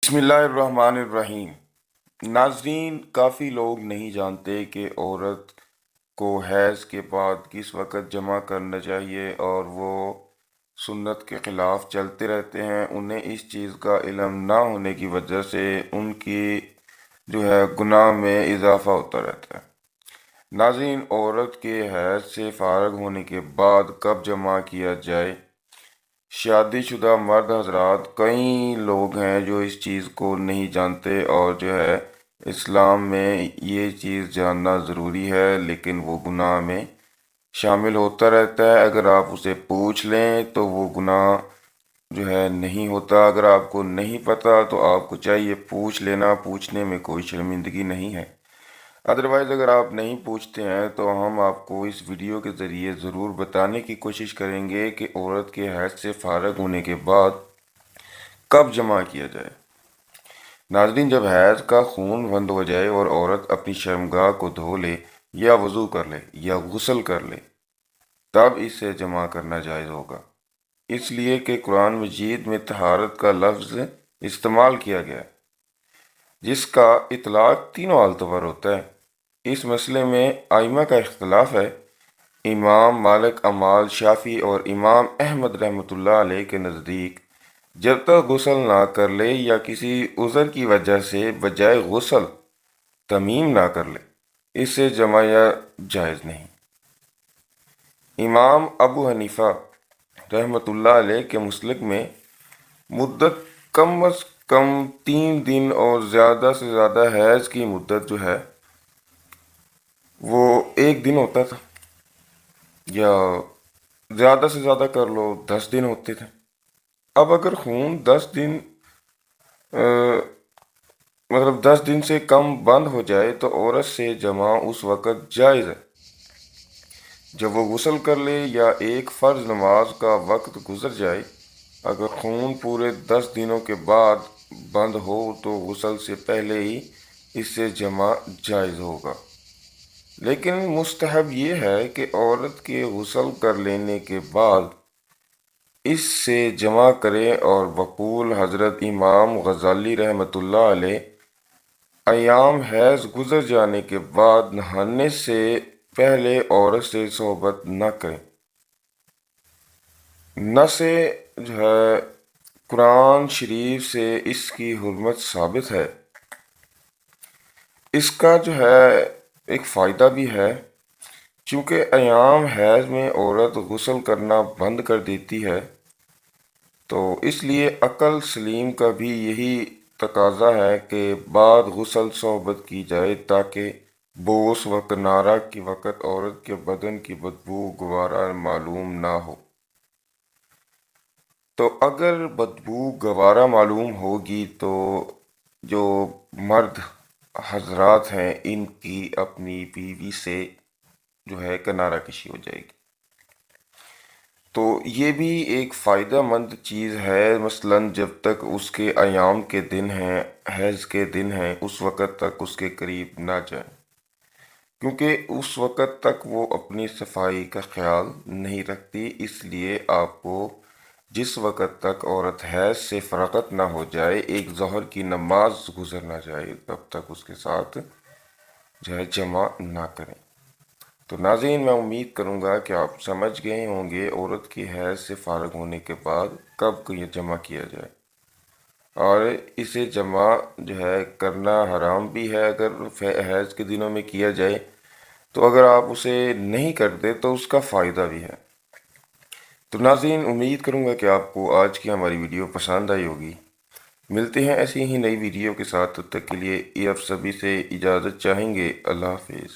بسم اللہ الرحمن الرحیم۔ ناظرین، کافی لوگ نہیں جانتے کہ عورت کو حیض کے بعد کس وقت جمع کرنا چاہیے اور وہ سنت کے خلاف چلتے رہتے ہیں۔ انہیں اس چیز کا علم نہ ہونے کی وجہ سے ان کی گناہ میں اضافہ ہوتا رہتا ہے۔ ناظرین، عورت کے حیض سے فارغ ہونے کے بعد کب جمع کیا جائے؟ شادی شدہ مرد حضرات، کئی لوگ ہیں جو اس چیز کو نہیں جانتے اور اسلام میں یہ چیز جاننا ضروری ہے، لیکن وہ گناہ میں شامل ہوتا رہتا ہے۔ اگر آپ اسے پوچھ لیں تو وہ گناہ نہیں ہوتا۔ اگر آپ کو نہیں پتہ تو آپ کو چاہیے پوچھ لینا، پوچھنے میں کوئی شرمندگی نہیں ہے۔ ادروائز اگر آپ نہیں پوچھتے ہیں تو ہم آپ کو اس ویڈیو کے ذریعے ضرور بتانے کی کوشش کریں گے کہ عورت کے حیض سے فارغ ہونے کے بعد کب جمع کیا جائے۔ ناظرین، جب حیض کا خون بند ہو جائے اور عورت اپنی شرمگاہ کو دھو لے یا وضو کر لے یا غسل کر لے، تب اسے جمع کرنا جائز ہوگا، اس لیے کہ قرآن مجید میں طہارت کا لفظ استعمال کیا گیا ہے، جس کا اطلاق تینوں حالتوں پر ہوتا ہے۔ اس مسئلے میں ائمہ کا اختلاف ہے۔ امام مالک، امال شافعی اور امام احمد رحمۃ اللہ علیہ کے نزدیک جب تک غسل نہ کر لے یا کسی عذر کی وجہ سے بجائے غسل تیمم نہ کر لے، اسے جمع جائز نہیں۔ امام ابو حنیفہ رحمۃ اللہ علیہ کے مسلک میں مدت کم از کم 3 دن اور زیادہ سے زیادہ حیض کی مدت وہ 1 دن ہوتا تھا، یا زیادہ سے زیادہ کر لو 10 دن ہوتے تھے۔ اب اگر خون 10 دن سے کم بند ہو جائے تو عورت سے جمع اس وقت جائز ہے جب وہ غسل کر لے یا ایک فرض نماز کا وقت گزر جائے۔ اگر خون پورے 10 دنوں کے بعد بند ہو تو غسل سے پہلے ہی اس سے جمع جائز ہوگا، لیکن مستحب یہ ہے کہ عورت کے غسل کر لینے کے بعد اس سے جمع کرے، اور بقول حضرت امام غزالی رحمۃ اللہ علیہ ایام حیض گزر جانے کے بعد نہانے سے پہلے عورت سے صحبت نہ کریں۔ نص قرآن شریف سے اس کی حرمت ثابت ہے۔ اس کا ایک فائدہ بھی ہے، چونکہ ایام حیض میں عورت غسل کرنا بند کر دیتی ہے، تو اس لیے عقل سلیم کا بھی یہی تقاضا ہے کہ بعد غسل صحبت کی جائے، تاکہ بوس و کنارہ کی وقت عورت کے بدن کی بدبو گوارا معلوم نہ ہو۔ تو اگر بدبو گوارا معلوم ہوگی تو جو مرد حضرات ہیں ان کی اپنی بیوی سے کنارہ کشی ہو جائے گی۔ تو یہ بھی ایک فائدہ مند چیز ہے، مثلاً جب تک اس کے ایام کے دن ہیں، حیض کے دن ہیں، اس وقت تک اس کے قریب نہ جائیں، کیونکہ اس وقت تک وہ اپنی صفائی کا خیال نہیں رکھتی۔ اس لیے آپ کو جس وقت تک عورت حیض سے فارغ نہ ہو جائے، ایک ظہر کی نماز گزر نہ جائے، تب تک اس کے ساتھ جمع نہ کریں۔ تو ناظرین، میں امید کروں گا کہ آپ سمجھ گئے ہوں گے عورت کی حیض سے فارغ ہونے کے بعد کب یہ جمع کیا جائے، اور اسے جمع کرنا حرام بھی ہے اگر حیض کے دنوں میں کیا جائے، تو اگر آپ اسے نہیں کرتے تو اس کا فائدہ بھی ہے۔ تو ناظرین، امید کروں گا کہ آپ کو آج کی ہماری ویڈیو پسند آئی ہوگی۔ ملتے ہیں ایسی ہی نئی ویڈیو کے ساتھ، تب تک کے لیے آپ سبھی سے اجازت چاہیں گے۔ اللہ حافظ۔